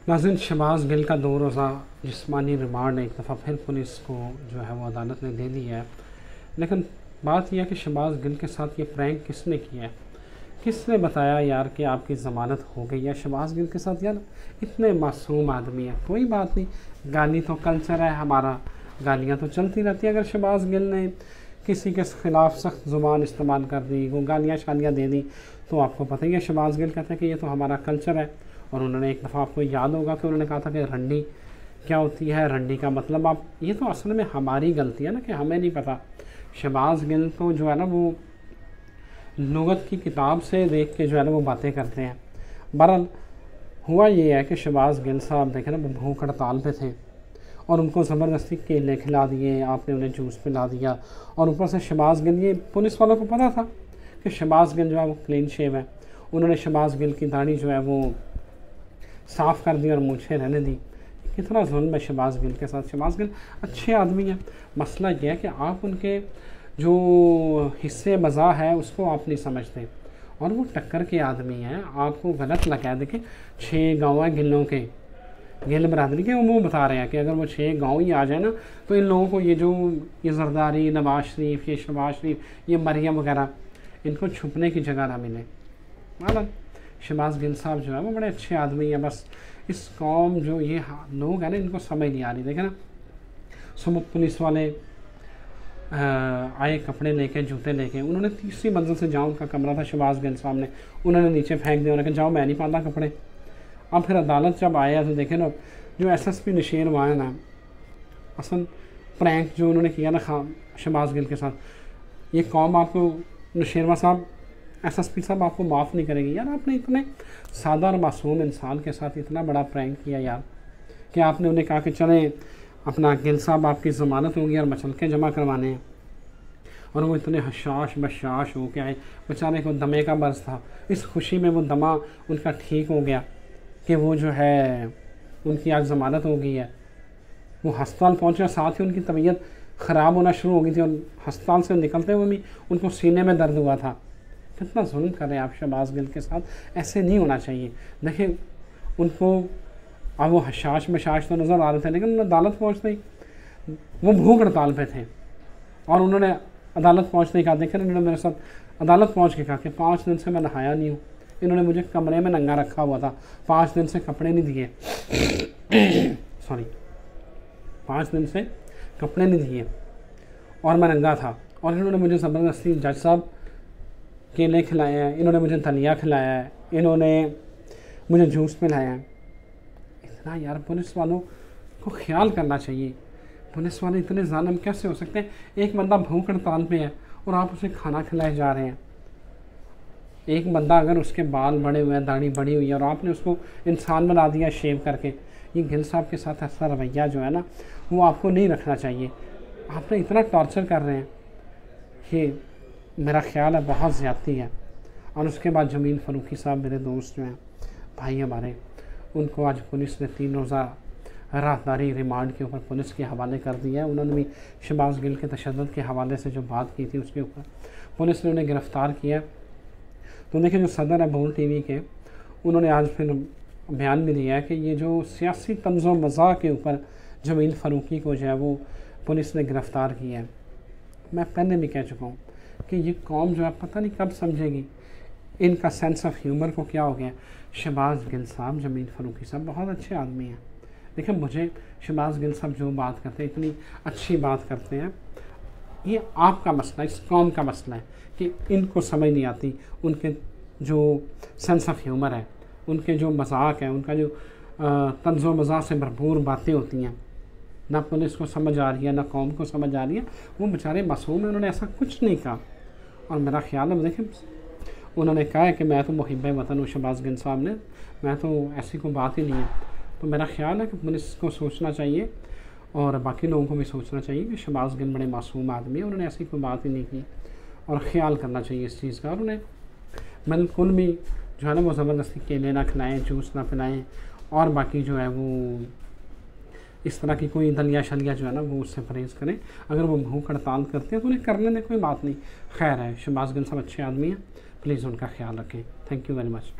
नाज़रीन, शहबाज गिल का 2 रोज़ा जिस्मानी रिमांड एक दफ़ा फिर पुलिस को जो है वो अदालत ने दे दिया है। लेकिन बात यह है कि शहबाज गिल के साथ ये प्रैंक किसने किया है, किसने बताया यार कि आपकी ज़मानत हो गई है। शहबाज गिल के साथ यार इतने मासूम आदमी है, कोई बात नहीं, गाली तो कल्चर है हमारा, गालियाँ तो चलती रहती है। अगर शहबाज गिल ने किसी के ख़िलाफ़ सख्त ज़ुबान इस्तेमाल कर दी, वो गालियाँ शालियाँ दे दी, तो आपको पता ही है शहबाज गिल कहते हैं कि ये तो हमारा कल्चर है। और उन्होंने एक दफ़ा, आपको याद होगा कि उन्होंने कहा था कि रंडी क्या होती है, रंडी का मतलब आप, ये तो असल में हमारी गलती है ना कि हमें नहीं पता। शहबाज गिल तो जो है ना वो लुगत की किताब से देख के जो है ना वो बातें करते हैं। बहरहाल हुआ ये है कि शहबाज गिल साहब देखें ना, वो भूख हड़ताल पे थे और उनको ज़बरदस्ती केले खिला दिए, आपने उन्हें जूस पिला दिया। और ऊपर से शहबाज गिल, ये पुलिस वालों को पता था कि शहबाज गिल जो है वो क्लीन शेव है, उन्होंने शहबाज गिल की दाढ़ी जो है वो साफ़ कर दी और मूछें रहने दी। कितना जुल्म है शहबाज गिल के साथ। शहबाज गिल अच्छे आदमी हैं, मसला यह है कि आप उनके जो हिस्से मज़ा है उसको आप नहीं समझते, और वो टक्कर के आदमी हैं। आपको गलत लगा, देखिए 6 गाँव हैं गिलों के, गिल बरादरी के, वो बता रहे हैं कि अगर वो 6 गाँव ही आ जाए ना तो इन लोगों को ये जो ये जरदारी, नवाज शरीफ, ये शहबाज शरीफ, ये मरियम वगैरह, इनको छुपने की जगह ना मिले। मतलब शहबाज गिल साहब जो है वो बड़े अच्छे आदमी हैं। बस इस कौम जो ये लोग हैं ना, इनको समझ नहीं आ रही। देखें ना, सुबह पुलिस वाले आए कपड़े लेके, जूते लेके, उन्होंने तीसरी मंजिल से, जहाँ उनका कमरा था शहबाज गिल साहब ने, उन्होंने नीचे फेंक दिया। उन्होंने कहा जाओ मैं नहीं पाता कपड़े। अब फिर अदालत जब आया तो देखें ना, जो SSP नशीर वहाँ है ना, असल प्रैंक जो उन्होंने किया ना शहबाज गिल के साथ, ये कौम आपको, नशीरमा साहब, SSP साहब आपको माफ़ नहीं करेगी। यार आपने इतने सादा और मासूम इंसान के साथ इतना बड़ा प्रैंक किया यार, कि आपने उन्हें कहा कि चलें अपना गिल साहब आपकी ज़मानत होगी और मचलके जमा करवाने हैं, और वो इतने हशाश बशाश हो के आए। बेचारे को दमे का मर्ज़ था, इस खुशी में वो दमा उनका ठीक हो गया कि वो जो है उनकी आज ज़मानत हो गई है। वो अस्पताल पहुँचे, साथ ही उनकी तबीयत ख़राब होना शुरू हो गई थी, और अस्पताल से निकलते हुए भी उनको सीने में दर्द हुआ था। कितना जुल्म कर रहे हैं आप शहबाज गिल के साथ, ऐसे नहीं होना चाहिए। देखिए उनको अब वो हशाश बशाश तो नज़र आ रहे थे, लेकिन उन्होंने अदालत पहुँचते ही, वो भूख हड़ताल पे थे, और उन्होंने अदालत पहुँचते ही कहा, देखें उन्होंने मेरे साथ अदालत पहुँच के कहा कि 5 दिन से मैं नहाया नहीं हूँ। इन्होंने मुझे कमरे में नंगा रखा हुआ था, 5 दिन से कपड़े नहीं दिए सॉरी 5 दिन से कपड़े नहीं दिए और मैं नंगा था, और इन्होंने मुझे ज़बरदस्ती, जज साहब, केले खिलाए हैं, इन्होंने मुझे दलिया खिलाया है, इन्होंने मुझे जूस पिलाया है। इतना यार पुलिस वालों को ख्याल करना चाहिए। पुलिस वाले इतने ज़ालिम कैसे हो सकते हैं? एक बंदा भूख हड़ताल पे है और आप उसे खाना खिलाए जा रहे हैं। एक बंदा अगर उसके बाल बड़े हुए हैं, दाढ़ी बड़ी हुई है, और आपने उसको इंसान बना दिया शेव करके। ये गिल साहब के साथ ऐसा रवैया जो है ना, वो आपको नहीं रखना चाहिए। आपने इतना टॉर्चर कर रहे हैं, ये मेरा ख़्याल है बहुत ज़्यादती है। और उसके बाद जमील फ़ारूकी साहब, मेरे दोस्त जो हैं, भाई हमारे, उनको आज पुलिस ने 3 रोज़ा राहदारी रिमांड के ऊपर पुलिस के हवाले कर दिया है। उन्होंने भी शहबाज गिल के तशद्दुद के हवाले से जो बात की थी उसके ऊपर पुलिस ने उन्हें गिरफ़्तार किया। तो देखिए जो सदर है बोल TV के, उन्होंने आज फिर बयान भी दिया है कि ये जो सियासी तंज़ो मज़ा के ऊपर जमील फ़ारूकी को जो है वो पुलिस ने गिरफ़्तार किया है। मैं पहले भी कह चुका हूँ कि ये कौम जो है पता नहीं कब समझेगी, इनका सेंस ऑफ ह्यूमर को क्या हो गया। शहबाज गिल साहब, जमील फ़ारूकी साहब बहुत अच्छे आदमी हैं। देखिए मुझे शहबाज गिल साहब जो बात करते हैं, इतनी अच्छी बात करते हैं, ये आपका मसला, इस कौम का मसला है कि इनको समझ नहीं आती। उनके जो सेंस ऑफ ह्यूमर है, उनके जो मजाक है, उनका जो तंज़ो मज़ाक से भरपूर बातें होती हैं, ना पुलिस को समझ आ रही है, ना कौम को समझ आ रही है। वो बेचारे मासूम हैं, उन्होंने ऐसा कुछ नहीं कहा। और मेरा ख्याल है, देखें उन्होंने कहा है कि मैं तो मुहिब वतन हूँ, शहबाज गिल साहब ने, मैं तो ऐसी कोई बात ही नहीं है। तो मेरा ख्याल है कि पुलिस को सोचना चाहिए और बाकी लोगों को भी सोचना चाहिए कि शहबाज गिल बड़े मासूम आदमी है, उन्होंने ऐसी कोई बात ही नहीं की, और ख्याल करना चाहिए इस चीज़ का। और उन्हें बिल्कुल भी जो है ना वो ज़बरदस्ती केले ना खिलाएँ, जूस ना पिलाएँ, और बाकी जो है वो इस तरह की कोई दलिया शलिया जो है ना वो उससे परहेज़ करें। अगर वो भूख हड़ताल करते हैं तो उन्हें करने दें, कोई बात नहीं, खैर है। शहबाज गिल साहब अच्छे आदमी हैं, प्लीज़ उनका ख्याल रखें। Thank you very much.